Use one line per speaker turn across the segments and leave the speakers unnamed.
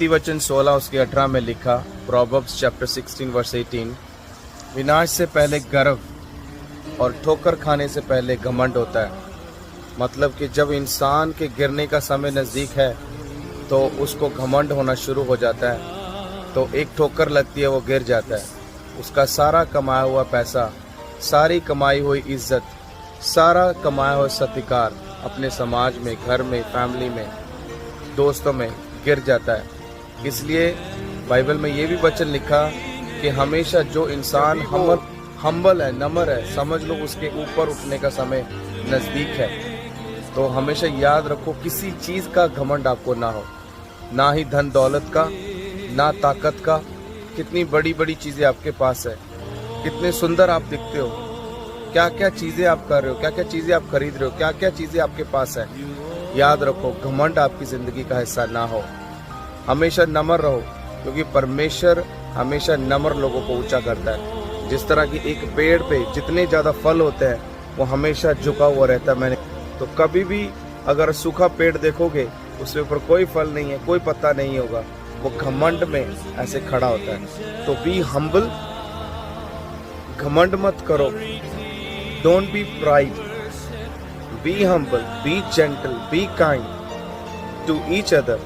वचन 16 उसके 18 में लिखा, प्रोवर्ब्स चैप्टर 16 वर्स 18, विनाश से पहले गर्व और ठोकर खाने से पहले घमंड होता है। मतलब कि जब इंसान के गिरने का समय नज़दीक है तो उसको घमंड होना शुरू हो जाता है। तो एक ठोकर लगती है, वो गिर जाता है। उसका सारा कमाया हुआ पैसा, सारी कमाई हुई इज्जत, सारा कमाया हुआ सत्कार अपने समाज में, घर में, फैमिली में, दोस्तों में गिर जाता है। इसलिए बाइबल में ये भी वचन लिखा कि हमेशा जो इंसान हम्बल है, नम्र है, समझ लो उसके ऊपर उठने का समय नज़दीक है। तो हमेशा याद रखो, किसी चीज़ का घमंड आपको ना हो, ना ही धन दौलत का, ना ताकत का। कितनी बड़ी बड़ी चीज़ें आपके पास है, कितने सुंदर आप दिखते हो, क्या क्या चीज़ें आप कर रहे हो, क्या क्या चीज़ें आप खरीद रहे हो, क्या क्या चीज़ें आपके पास है। याद रखो, घमंड आपकी ज़िंदगी का हिस्सा ना हो। हमेशा नम्र रहो, क्योंकि परमेश्वर हमेशा नम्र लोगों को ऊंचा करता है। जिस तरह की एक पेड़ पे जितने ज़्यादा फल होते हैं वो हमेशा झुका हुआ रहता है। तो कभी भी अगर सूखा पेड़ देखोगे, उसके ऊपर कोई फल नहीं है, कोई पत्ता नहीं होगा, वो घमंड में ऐसे खड़ा होता है। तो बी हम्बल, घमंड मत करो, don't be pride, be humble, be gentle, be kind to each other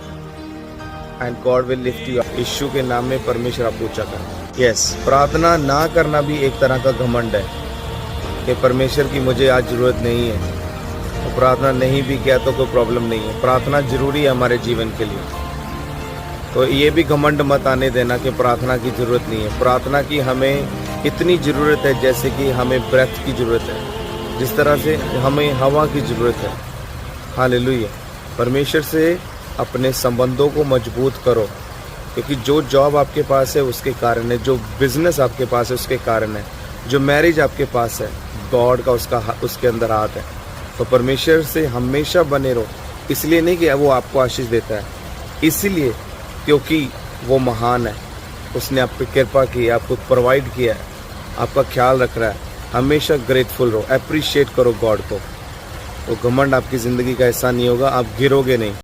and God will lift you up. Yeshu के नाम में परमेश्वर आपको ऊंचा करे। यस, प्रार्थना ना करना भी एक तरह का घमंड है कि परमेश्वर की मुझे आज जरूरत नहीं है। तो प्रार्थना नहीं भी किया तो कोई प्रॉब्लम नहीं है, प्रार्थना जरूरी है हमारे जीवन के लिए। तो ये भी घमंड मत आने देना कि प्रार्थना की जरूरत नहीं है। प्रार्थना की हमें इतनी ज़रूरत है जैसे कि हमें ब्रेथ की ज़रूरत है, जिस तरह से हमें हवा की ज़रूरत है। हालेलुया। परमेश्वर से अपने संबंधों को मजबूत करो, क्योंकि जो जॉब आपके पास है उसके कारण है, जो बिजनेस आपके पास है उसके कारण है, जो मैरिज आपके पास है गॉड का उसके अंदर हाथ है। तो परमेश्वर से हमेशा बने रहो। इसलिए नहीं कि वो आपको आशीष देता है, इसलिए क्योंकि वो महान है, उसने आप पे कृपा की है, आपको प्रोवाइड किया है, आपका ख्याल रख रहा है। हमेशा ग्रेटफुल रहो, अप्रिशिएट करो गॉड को। तो घमंड आपकी ज़िंदगी का हिस्सा नहीं होगा, आप गिरोगे नहीं।